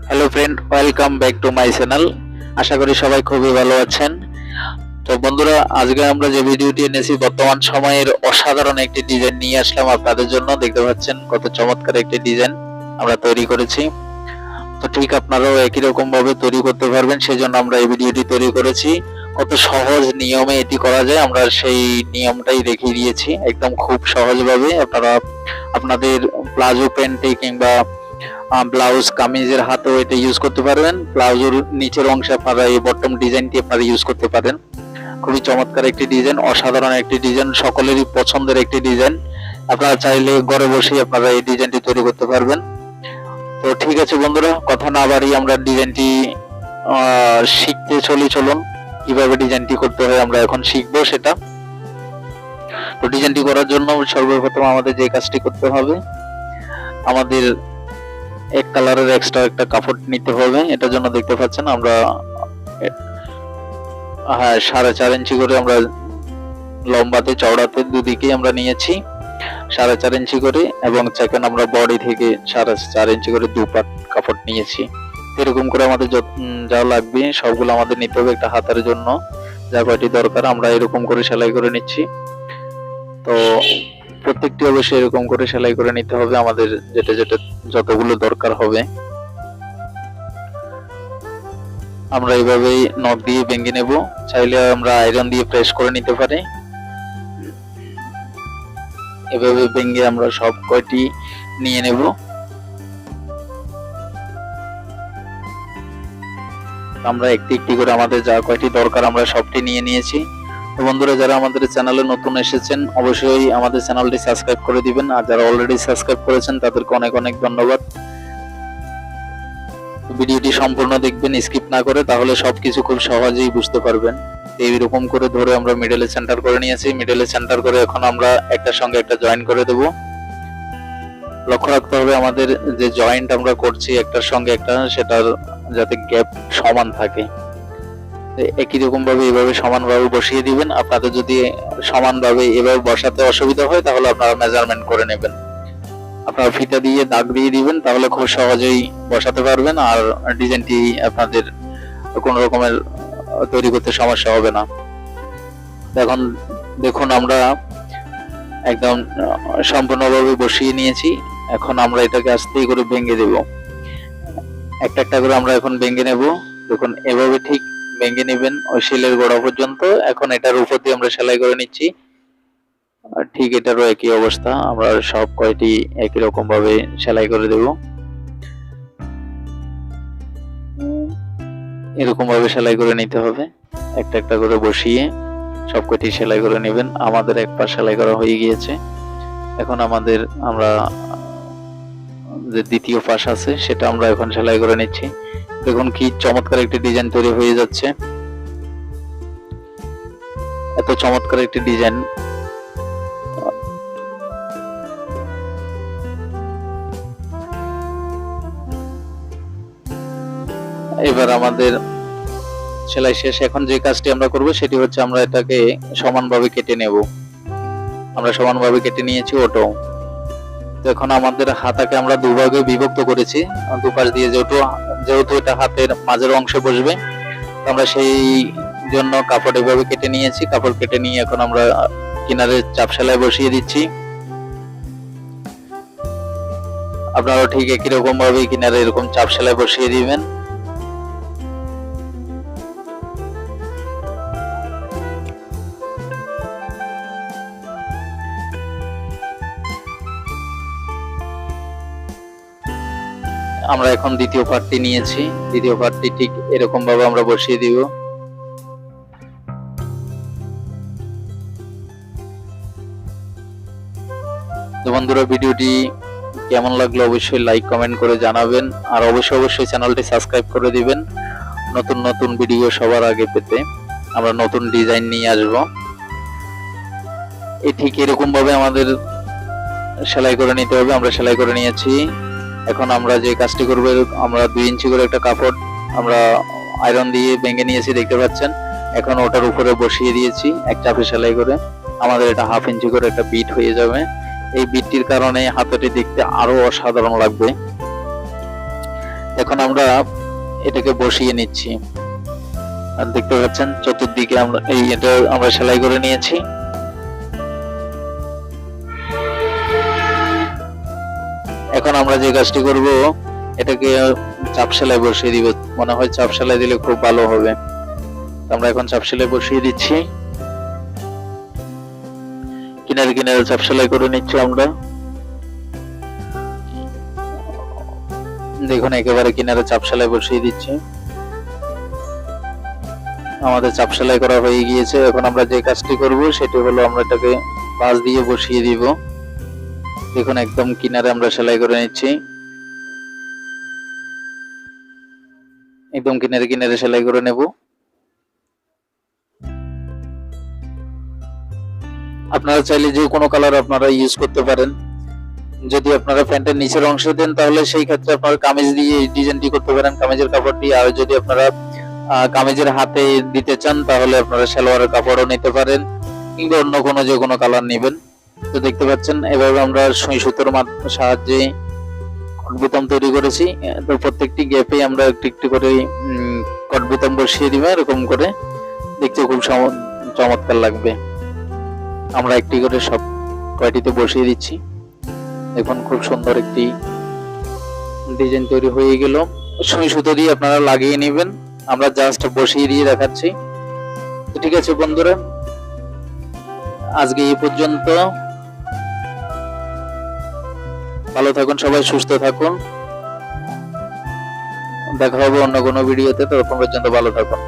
Hello friend, welcome back to my channel. আশা করি সবাই খুবই ভালো আছেন। তো বন্ধুরা, আজকে আমরা যে ভিডিওটি এনেছি বর্তমান সময়ের অসাধারণ একটি ডিজাইন নিয়ে আসলাম আপনাদের জন্য। দেখতে পাচ্ছেন কত চমৎকার একটি ডিজাইন আমরা তৈরি করেছি। তো ঠিক আপনারাও একই রকম ভাবে তৈরি করতে পারবেন, সেজন্য আমরা এই ভিডিওটি তৈরি করেছি। কত সহজ নিয়মে এটি করা যায় আমরা সেই নিয়মটাই দেখিয়ে দিয়েছি, একদম খুব সহজভাবে। আপনারা আপনাদের প্লাজো প্যান্টে কিংবা ব্লাউজ কামিজের হাতেও এটা ইউজ করতে পারবেন। ব্লাউজের নিচের অংশে আপনারা এই বটম ডিজাইনটি আপনারা ইউজ করতে পারেন। খুবই চমৎকার একটি ডিজাইন, অসাধারণ একটি ডিজাইন, সকলেরই পছন্দের একটি ডিজাইন। আপনারা চাইলে ঘরে বসেই আপনারা এই ডিজাইনটি তৈরি করতে পারবেন। তো ঠিক আছে বন্ধুরা, কথা না বাড়িয়ে আমরা ডিজাইনটি শিখতে চলুন। কিভাবে ডিজাইনটি করতে হয় আমরা এখন শিখবো সেটা। তো ডিজাইনটি করার জন্য সর্বপ্রথম আমাদের যে কাজটি করতে হবে, আমাদের এক কালারের এক্সট্রা একটা কাপড় নিতে হবে। এটার জন্য দেখতে পাচ্ছেন আমরা 4.5 ইঞ্চি করে আমরা লম্বাতে চওড়াতে দুদিকেই আমরা নিয়েছি 4.5 ইঞ্চি করে, এবং সেকেন্ড আমরা বডি থেকে 4.5 ইঞ্চি করে দুপাট কাপড় নিয়েছি। এরকম করে আমাদের যা লাগবে সবগুলো আমাদের নিতে হবে। একটা হাতের জন্য যা কয়টি দরকার আমরা এরকম করে সেলাই করে নিচ্ছি। তো প্রত্যেকটি অবশ্যই এরকম করে সেলাই করে নিতে হবে আমাদের যেটা যতগুলো দরকার হবে। আমরা এইভাবেই নখ দিয়ে ভেঙে নেব, চাইলে আমরা আয়রন দিয়ে প্রেস করে নিতে পারি। এভাবে ভেঙে আমরা সব কয়টি নিয়ে নেব। আমরা একটি একটি করে আমাদের যা কয়টি দরকার আমরা সবটি নিয়ে নিয়েছি। তো বন্ধুরা, যারা আমাদের চ্যানেলে নতুন এসেছেন অবশ্যই আমাদের চ্যানেলটি সাবস্ক্রাইব করে দিবেন, আর যারা অলরেডি সাবস্ক্রাইব করেছেন তাদেরকে অনেক অনেক ধন্যবাদ। ভিডিওটি সম্পূর্ণ দেখবেন, স্কিপ না করে, তাহলে সবকিছু খুব সহজেই বুঝতে পারবেন। এইরকম করে ধরে আমরা মিডলে সেন্টার করে নিয়েছি। মিডলে সেন্টার করে এখন আমরা একটার সঙ্গে একটা জয়েন করে দেব। লক্ষ্য রাখতে হবে আমাদের যে জয়েন্ট আমরা করছি একটার সঙ্গে একটা, সেটার যাতে গ্যাপ সমান থাকে। একই রকম ভাবে এভাবে সমানভাবে বসিয়ে দিবেন। আপনাদের যদি সমানভাবে এভাবে বসাতে অসুবিধা হয় তাহলে আপনারা মেজারমেন্ট করে নেবেন। আপনারা ফিতা দিয়ে দাগ দিয়ে দিবেন, তাহলে খুব সহজেই বসাতে পারবেন, আর ডিজাইনটি আপনাদের কোনো রকমের তৈরি করতে সমস্যা হবে না। এখন দেখুন আমরা একদম সম্পূর্ণভাবে বসিয়ে নিয়েছি। এখন আমরা এটাকে আস্তে করে ভেঙে দেব। একটা একটা করে আমরা এখন ভেঙে নেব। দেখুন এভাবে ঠিক ভেঙে নেবেন ওই শিলের গোড়া পর্যন্ত। এখন এটার উপর দিয়ে আমরা সেলাই করে নিচ্ছি। ঠিক এটারও একই অবস্থা, আমরা সব কয়টি একই রকম ভাবে সেলাই করে দেব। এরকম ভাবে সেলাই করে নিতে হবে, একটা একটা করে বসিয়ে সব কয়টি সেলাই করে নেবেন। আমাদের এক পাশ সেলাই করা হয়ে গিয়েছে। এখন আমরা যে দ্বিতীয় পাশ আছে সেটা আমরা এখন সেলাই করে নিচ্ছি। দেখুন কি চমৎকার একটি ডিজাইন তৈরি হয়ে যাচ্ছে। এত চমৎকার একটি ডিজাইন। এবার আমাদের সেলাই শেষ। এখন যে কাজটি আমরা করব সেটি হচ্ছে আমরা এটাকে সমানভাবে কেটে নেব। আমরা সমানভাবে কেটে নিয়েছি ওটাও। তো এখন আমাদের হাতাকে আমরা দুভাগে বিভক্ত করেছি, দুপাশ দিয়ে যেহেতু এটা হাতের মাঝের অংশে বসবে, আমরা সেই জন্য কাপড় এভাবে কেটে নিয়েছি। কাপড় কেটে নিয়ে এখন আমরা কিনারে চাপ সেলাই বসিয়ে দিচ্ছি। আপনারাও ঠিক একই রকম ভাবে কিনারে এরকম চাপ সেলাই বসিয়ে দিবেন। আমরা এখন দ্বিতীয় পার্টটি নিয়েছি। দ্বিতীয় পার্টটি ঠিক এরকম ভাবে আমরা বসিয়ে দিব। তো বন্ধুরা, ভিডিওটি কেমন লাগলো অবশ্যই লাইক কমেন্ট করে জানাবেন, আর অবশ্যই চ্যানেলটি সাবস্ক্রাইব করে দিবেন নতুন নতুন ভিডিও সবার আগে পেতে। আমরা নতুন ডিজাইন নিয়ে আসব। এই ঠিক এরকম ভাবে আমাদের সেলাই করে নিতে হবে। আমরা সেলাই করে নিয়েছি। এখন আমরা যে কাজটি করব, আমরা 2 ইঞ্চি করে একটা কাপড় আমরা আয়রন দিয়ে ভেঙে নিয়েছি, দেখতে পাচ্ছেন। এখন ওটার উপরে বসিয়ে দিয়েছি এক চাপে সেলাই করে। আমাদের এটা 1/2 ইঞ্চি করে একটা বিট হয়ে যাবে। এই বিটটির কারণে হাতাটি দেখতে আরো অসাধারণ লাগবে। এখন আমরা এটাকে বসিয়ে নিচ্ছি। আর দেখতে পাচ্ছেন চতুর্দিকে আমরা এটা আমরা সেলাই করে নিয়েছি। এখন আমরা যে কাজটি করব, এটাকে চাপ সেলাই বসিয়ে দিব। মনে হয় চাপ সেলাই দিলে খুব ভালো হবে। আমরা এখন চাপ সেলাই বসিয়ে দিচ্ছি। কিনারে কিনারে চাপ সেলাই করে নিচ্ছি আমরা। দেখুন একেবারে কিনারে চাপ সেলাই বসিয়ে দিচ্ছি। আমাদের চাপ সেলাই করা হয়ে গিয়েছে। এখন আমরা যে কাজটি করব সেটি হলো আমরা এটাকে ভাঁজ দিয়ে বসিয়ে দিব। দেখুন একদম কিনারে আমরা সেলাই করে নিচ্ছি। একদম কিনারে কিনারে সেলাই করে নেব। আপনারা চাইলে যে কোনো কালার আপনারা ইউজ করতে পারেন। যদি আপনারা প্যান্টের নিচের অংশ দেন তাহলে সেই ক্ষেত্রে আপনারা কামিজ দিয়ে এই ডিজাইনটি করতে পারেন, কামিজের কাপড় দিয়ে। আর যদি আপনারা কামিজের হাতে দিতে চান তাহলে আপনারা সালোয়ারের কাপড়ও নিতে পারেন, কিংবা অন্য কোনো যে কোনো কালার নেবেন। তো দেখতে পাচ্ছেন এভাবে আমরা সুই সুতোর সাহায্যে কট বোতাম তৈরি করেছি। তো প্রত্যেকটি গ্যাপে আমরা একটু একটু করে কট বোতাম বসিয়ে দিব। এরকম করে দেখতে খুব চমৎকার লাগবে। আমরা একটি করে সব কয়টিতে বসিয়ে দিচ্ছি। দেখুন খুব সুন্দর একটি ডিজাইন তৈরি হয়ে গেল। সুই সুতো দিয়ে আপনারা লাগিয়ে নেবেন। আমরা জাস্ট বসিয়ে দিয়ে দেখাচ্ছি। তো ঠিক আছে বন্ধুরা, আজকে এই পর্যন্ত। ভালো থাকুন সবাই, সুস্থ থাকুন। দেখা হবে অন্য কোনো ভিডিওতে। ততক্ষণ পর্যন্ত ভালো থাকুন।